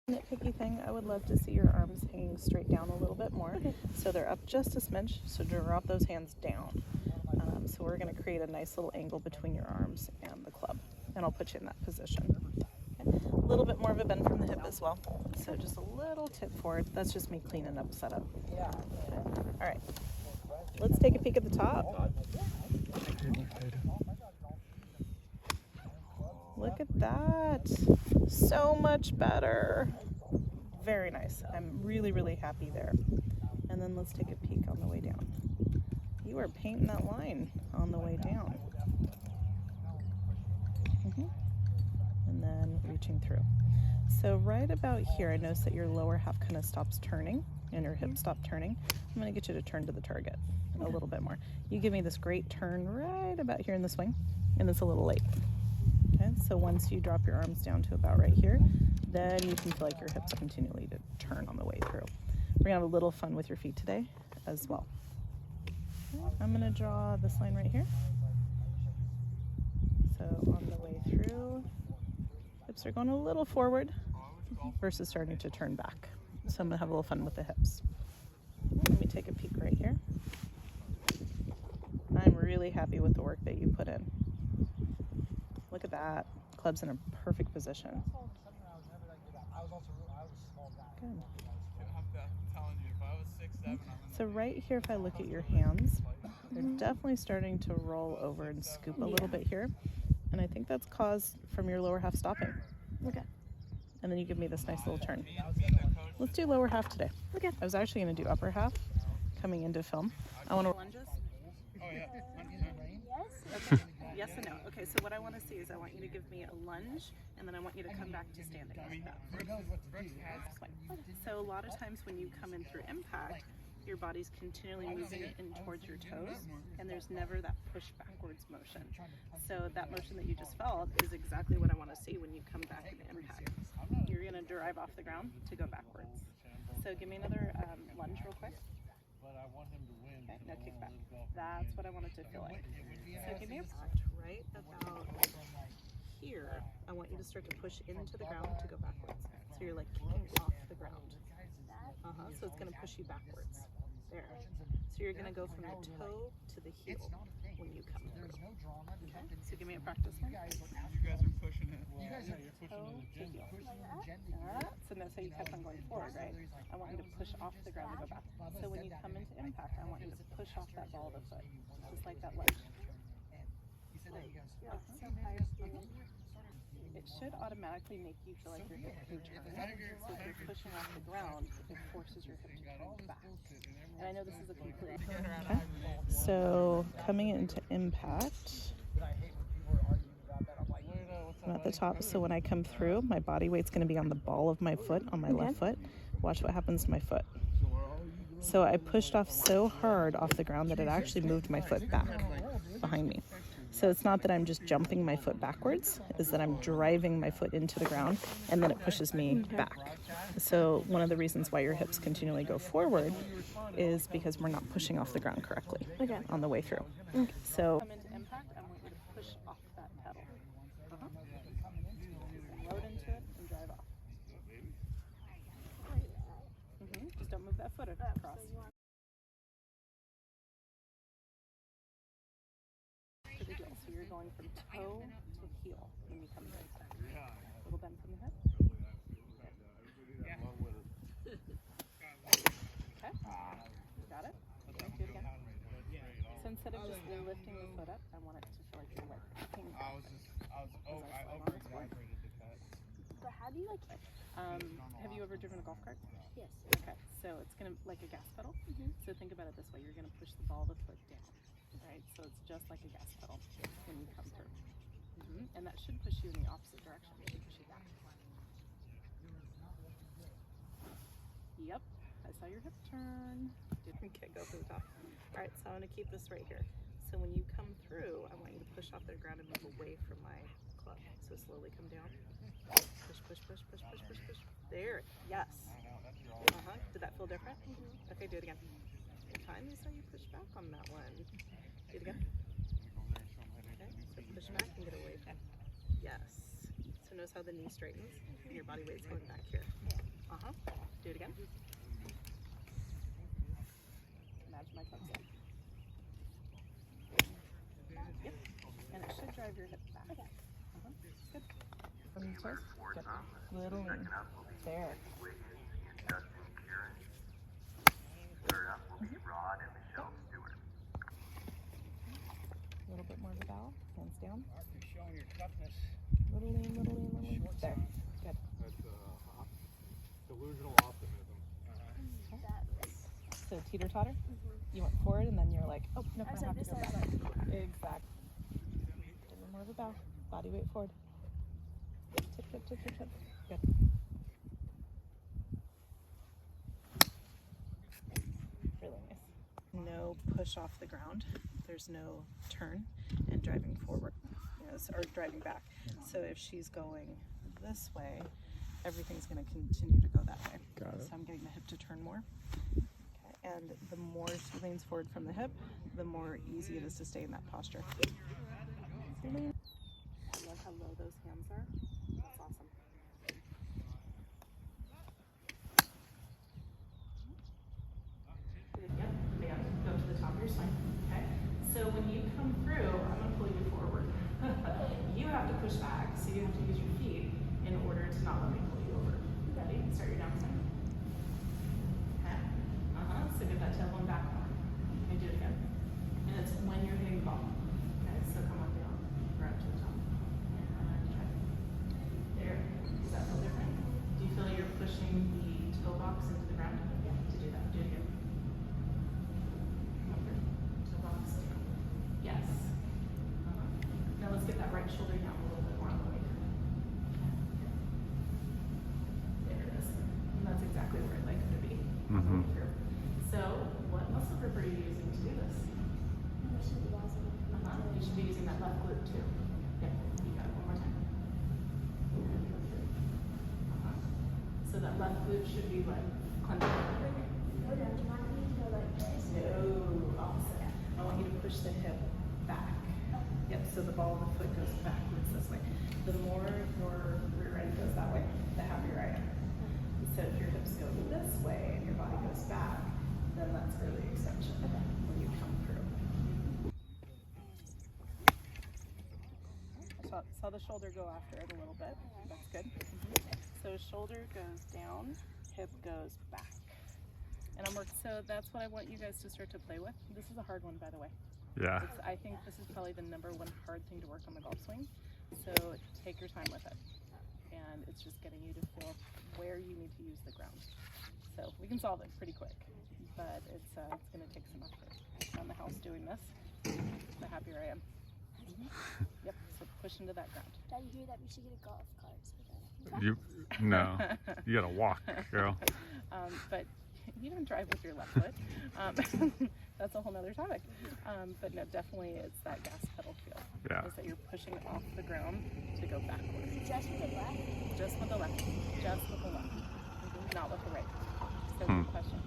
Nitpicky thing, I would love to see your arms hanging straight down a little bit more. Okay. So they're up just a smidge, so drop those hands down. So we're going to create a nice little angle between your arms and the club, and I'll put you in that position. Okay. A little bit more of a bend from the hip as well, so just a little tip forward. That's just me cleaning up setup. Okay. All right, let's take a peek at the top. Look at that, so much better. Very nice. I'm really, really happy there. And then let's take a peek on the way down. You are painting that line on the way down. And then reaching through. So right about here, I notice that your lower half kind of stops turning and your hips stop turning. I'm going to get you to turn to the target a little bit more. You give me this great turn right about here in the swing, and it's a little late. Okay, so once you drop your arms down to about right here, then you can feel like your hips continually to turn on the way through. We're gonna have a little fun with your feet today as well. Okay, I'm gonna draw this line right here. So on the way through, hips are going a little forward versus starting to turn back. So I'm gonna have a little fun with the hips. Let me take a peek right here. I'm really happy with the work that you put in. Look at that. Club's in a perfect position. Good. So right here, if I look at your hands, they're definitely starting to roll over and scoop a little bit here. And I think that's caused from your lower half stopping. Okay. And then you give me this nice little turn. Let's do lower half today. Okay. I was actually going to do upper half coming into film. I want to lunges. Oh, yeah. Yes? Okay. Yes and no. Okay, so what I want to see is I want you to give me a lunge, and then I want you to come back to standing like that. So a lot of times when you come in through impact, your body's continually moving in towards your toes, and there's never that push backwards motion. So that motion that you just felt is exactly what I want to see when you come back into impact. You're going to drive off the ground to go backwards. So give me another lunge real quick. Okay, now kick back. That's what I wanted to feel like. So give me a punch right about here. I want you to start to push into the ground to go backwards. So you're like kicking off the ground. So it's going to push you backwards. There. So you're going to go from the toe to the heel when you come through. Okay, so give me a practice one. You guys are pushing it. Toe to heel. So that's how you kept on going forward, right? I want you to push off the ground to go back. So when you come into impact, I want you to push off that ball of the foot, just like that ledge. It should automatically make you feel like your hip can turn. So if you're pushing off the ground, it forces your hip to turn back. And I know this is a complete... Okay. So coming into impact, I'm at the top, so when I come through, my body weight's going to be on the ball of my foot, on my left foot. Watch what happens to my foot. So I pushed off so hard off the ground that it actually moved my foot back behind me. So it's not that I'm just jumping my foot backwards, is that I'm driving my foot into the ground, and then it pushes me back. So one of the reasons why your hips continually go forward is because we're not pushing off the ground correctly on the way through. So come into impact, I want you to push off that pedal. Load into it and drive off. Just don't move that foot across. So you're going from toe to heel when you come into impact. A little bend from the hip. Okay. Got it? Okay, do it again. So instead of just lifting the foot up, I want it to feel like you're like kicking back. But how do you like... Have you ever driven a golf cart? Yes. Okay, so it's gonna like a gas pedal. So think about it this way: you're gonna push the ball of the foot down, right? So it's just like a gas pedal when you come through, and that should push you in the opposite direction. It should push you back. Yep, I saw your hip turn. Okay, go for the top. All right, so I'm gonna keep this right here. So when you come through, I want you to push off the ground and move away from my club. So slowly come down. Push, push, push, push, push, push, push. There, yes. Did that feel different? Okay, do it again. Time you saw you push back on that one. Do it again. Okay, so push back and get away from it. Yes. So notice how the knee straightens and your body weight's going back here. Uh-huh. Do it again. Imagine my thumbs up. Yep. And it should drive your hip back. Okay. Uh-huh. Good. From the toes. Good. Little lean. There. A little bit more of the bow. Hands down. Mark, you're showing your toughness. Little lean, little lean, little lean. Short There. side. Good. That's delusional optimism. That was. So teeter totter. You went forward and then you're like, oh, no, I I was have like to this. go I was back. like, Exactly. A little more of a bow. Body weight forward. Tip, tip, tip, tip, tip. Good. Really nice. No push off the ground. There's no turn and driving forward, or driving back. So if she's going this way, everything's going to continue to go that way. Got it. So I'm getting the hip to turn more. Okay. And the more she leans forward from the hip, the more easy it is to stay in that posture. Lean. I love how low those hands are. That's awesome. Yep, yeah, go to the top of your swing. Okay. So when you come through, I'm going to pull you forward. You have to push back, so you have to use your feet in order to not let me pull you over. Ready? Start your down swing. Okay. So get that tailbone back more. And do it again. And it's when you're hitting the ball. Okay. So come on down, right up to the top. And try. There. Does that feel different? Do you feel you're pushing the toe box into the ground? Yeah. To do that. Do it again. Toe box. Yes. Now let's get that right shoulder down a little bit more on the way down. There it is. And that's exactly where I'd like it to be. Mhm. So, what muscle group are you using to do this? You should be using that left glute too. Yep, you got it. One more time. So that left glute should be what? Clenched. No, opposite. I want you to push the hip back. Yep, so the ball of the foot goes backwards this way. The more your rear end goes that way, the happier I am. So if your hips go this way and your body goes back, then that's early extension when you come through. Saw the shoulder go after it a little bit. That's good. So shoulder goes down, hip goes back. And so that's what I want you guys to start to play with. This is a hard one, by the way. Yeah. I think this is probably the #1 hard thing to work on the golf swing. So take your time with it. And it's just getting you to feel where you need to use the ground. So we can solve it pretty quick, but it's going to take some effort. Around the house doing this, the happier I am. Yep, so push into that ground. Dad, you hear that? We should get a golf cart. So that No. You gotta walk, girl. But you don't drive with your left foot. That's a whole nother topic. But no, definitely it's that gas pedal feel. Yeah. Is that you're pushing off the ground to go backwards. just with the left. Just with the left. Just with the left. Not with the right. So Hmm. good question.